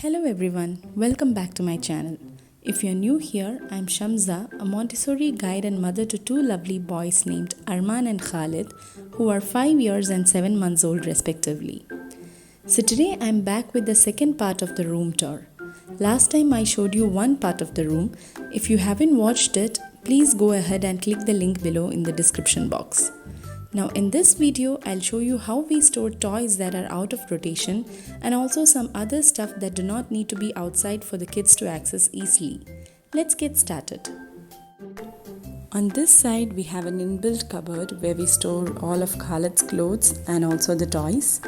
Hello everyone, welcome back to my channel. If you're new here, I'm Shamza, a Montessori guide and mother to two lovely boys named Armaan and Khalid, who are 5 years and 7 months old respectively. So today I'm back with the second part of the room tour. Last time I showed you one part of the room. If you haven't watched it, please go ahead and click the link below in the description box. Now in this video, I'll show you how we store toys that are out of rotation and also some other stuff that do not need to be outside for the kids to access easily. Let's get started. On this side, we have an inbuilt cupboard where we store all of Khalid's clothes and also the toys.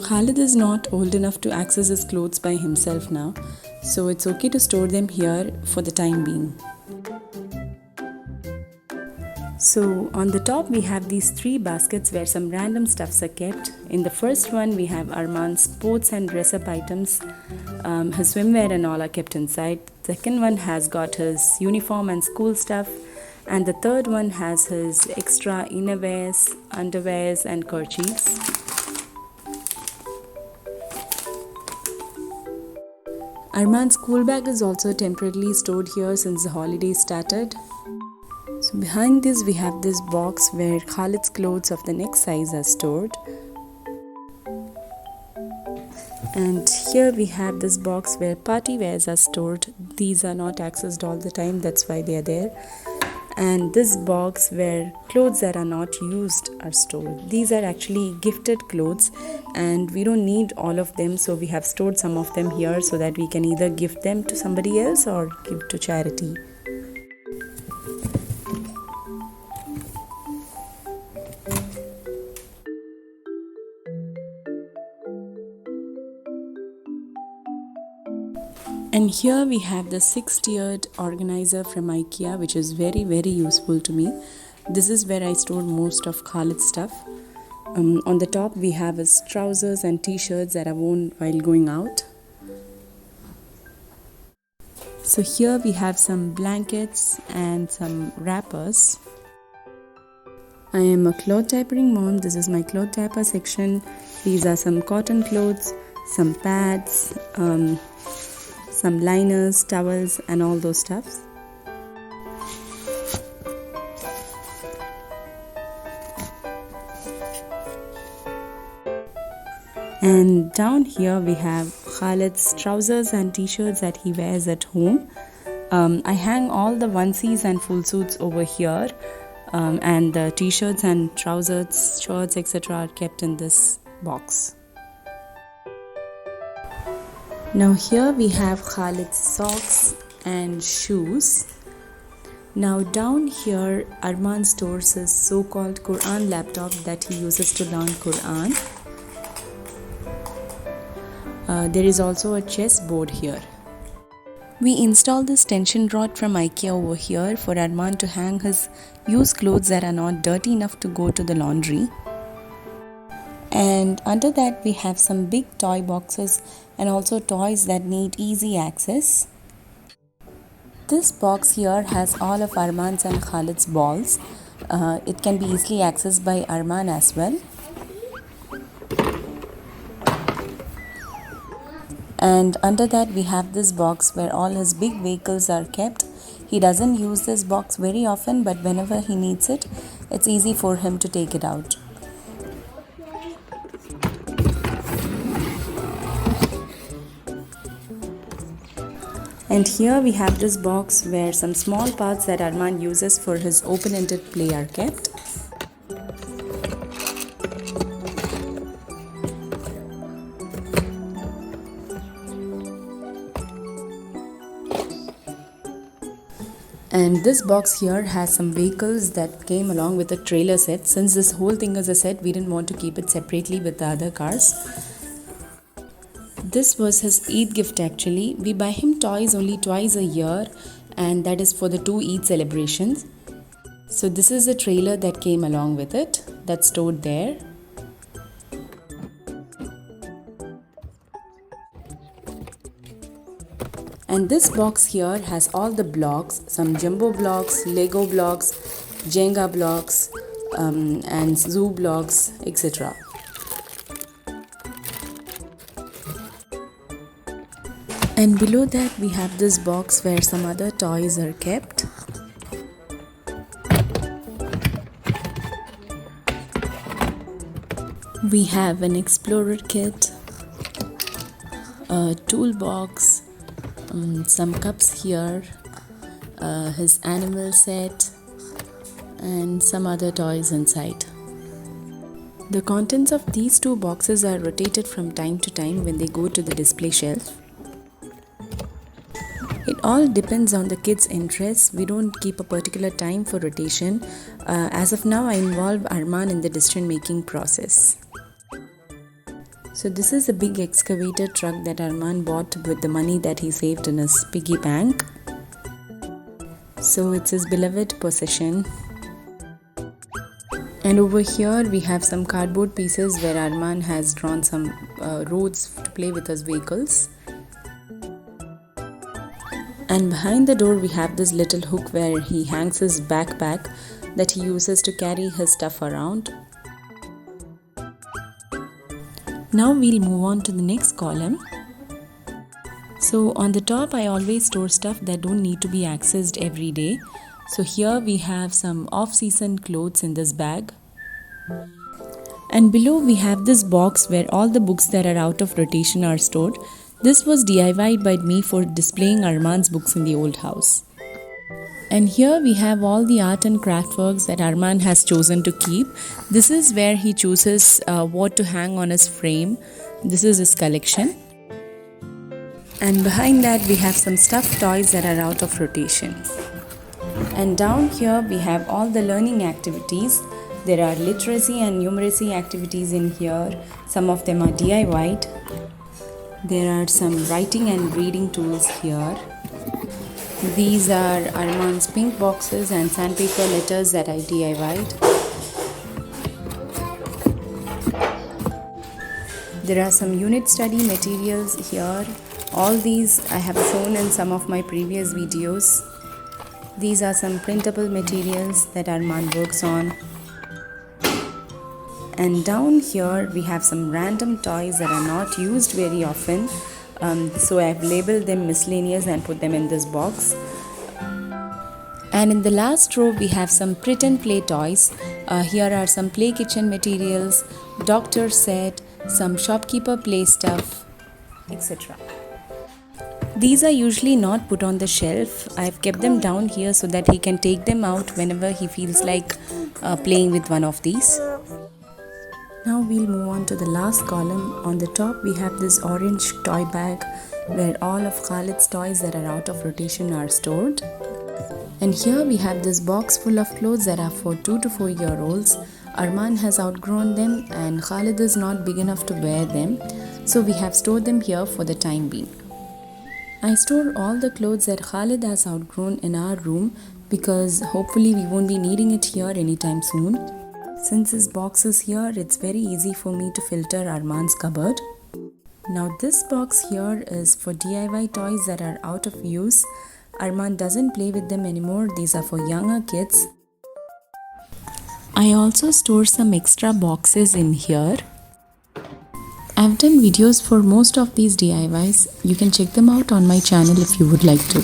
Khalid is not old enough to access his clothes by himself now, so it's okay to store them here for the time being. So on the top we have these 3 baskets where some random stuffs are kept. In the first one we have Armaan's sports and dress-up items. His swimwear and all are kept inside. The second one has got his uniform and school stuff. And the third one has his extra innerwears, underwears and kerchiefs. Armaan's school bag is also temporarily stored here since the holidays started. So behind this we have this box where Khalid's clothes of the next size are stored. And here we have this box where party wears are stored. These are not accessed all the time, that's why they are there. And this box where clothes that are not used are stored. These are actually gifted clothes and we don't need all of them, so we have stored some of them here so that we can either gift them to somebody else or give to charity. And here we have the 6-tiered organizer from IKEA, which is very useful to me. This is where I store most of Khalid's stuff. On the top we have his trousers and t-shirts that are worn while going out. So here we have some blankets and some wrappers. I am a cloth diapering mom. This is my cloth diaper section. These are some cotton clothes, some pads, some liners, towels and all those stuffs. And down here we have Khalid's trousers and t-shirts that he wears at home. I hang all the onesies and full suits over here, and the t-shirts and trousers, shirts, etc. are kept in this box. Now here we have Khalid's socks and shoes. Now down here Armaan stores his so-called Quran laptop that he uses to learn Quran. There is also a chessboard here. We installed this tension rod from IKEA over here for Armaan to hang his used clothes that are not dirty enough to go to the laundry. And under that we have some big toy boxes and also toys that need easy access. This box here has all of Armaan's and Khalid's balls. It can be easily accessed by Armaan as well. And under that we have this box where all his big vehicles are kept. He doesn't use this box very often, but whenever he needs it, it's easy for him to take it out. And here we have this box where some small parts that Armaan uses for his open-ended play are kept. And this box here has some vehicles that came along with the trailer set. Since this whole thing is a set, we didn't want to keep it separately with the other cars. This was his Eid gift actually. We buy him toys only twice a year, and that is for the 2 Eid celebrations. So this is the trailer that came along with it, that's stored there. And this box here has all the blocks, some jumbo blocks, Lego blocks, Jenga blocks, and zoo blocks, etc. And below that we have this box where some other toys are kept. We have an explorer kit, a toolbox, some cups here, his animal set, and some other toys inside. The contents of these two boxes are rotated from time to time when they go to the display shelf. It all depends on the kids' interests. We don't keep a particular time for rotation. As of now, I involve Armaan in the decision making process. So this is a big excavator truck that Armaan bought with the money that he saved in his piggy bank. So it's his beloved possession. And over here we have some cardboard pieces where Armaan has drawn some roads to play with his vehicles. And behind the door we have this little hook where he hangs his backpack that he uses to carry his stuff around. Now we'll move on to the next column. So on the top I always store stuff that don't need to be accessed every day. So here we have some off-season clothes in this bag. And below we have this box where all the books that are out of rotation are stored. This was DIY'd by me for displaying Armaan's books in the old house. And here we have all the art and craft works that Armaan has chosen to keep. This is where he chooses what to hang on his frame. This is his collection. And behind that we have some stuffed toys that are out of rotation. And down here we have all the learning activities. There are literacy and numeracy activities in here. Some of them are DIY'd. There are some writing and reading tools here. These are Armaan's pink boxes and sandpaper letters that I DIY'd. There are some unit study materials here. All these I have shown in some of my previous videos. These are some printable materials that Armaan works on. And down here we have some random toys that are not used very often. So I have labeled them miscellaneous and put them in this box. And in the last row we have some pretend play toys. Here are some play kitchen materials, doctor set, some shopkeeper play stuff, etc. These are usually not put on the shelf. I have kept them down here so that he can take them out whenever he feels like playing with one of these. Now we'll move on to the last column. On the top we have this orange toy bag where all of Khalid's toys that are out of rotation are stored. And here we have this box full of clothes that are for 2 to 4 year olds. Armaan has outgrown them and Khalid is not big enough to wear them. So we have stored them here for the time being. I store all the clothes that Khalid has outgrown in our room because hopefully we won't be needing it here anytime soon. Since this box is here, it's very easy for me to filter Armaan's cupboard. Now this box here is for DIY toys that are out of use. Armaan doesn't play with them anymore. These are for younger kids. I also store some extra boxes in here. I've done videos for most of these DIYs. You can check them out on my channel if you would like to.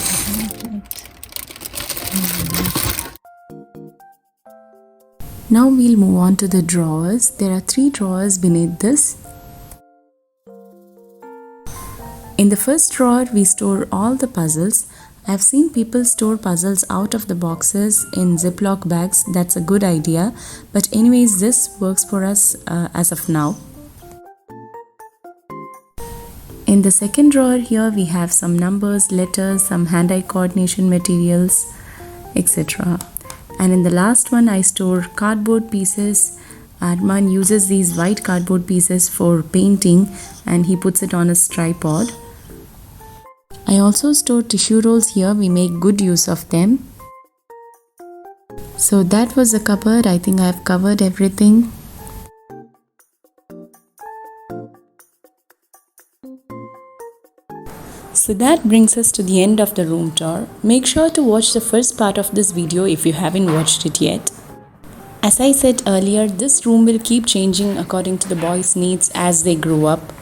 Now we'll move on to the drawers. There are 3 drawers beneath this. In the first drawer, we store all the puzzles. I've seen people store puzzles out of the boxes in Ziploc bags. That's a good idea. But anyways, this works for us as of now. In the second drawer here, we have some numbers, letters, some hand-eye coordination materials, etc. And in the last one, I store cardboard pieces. Armaan uses these white cardboard pieces for painting and he puts it on his tripod. I also store tissue rolls here. We make good use of them. So that was the cupboard. I think I've covered everything. So that brings us to the end of the room tour. Make sure to watch the first part of this video if you haven't watched it yet. As I said earlier, this room will keep changing according to the boys' needs as they grow up.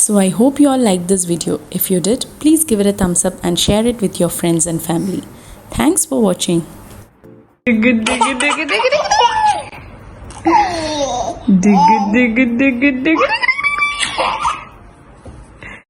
So I hope you all liked this video. If you did, please give it a thumbs up and share it with your friends and family. Thanks for watching. Dig it.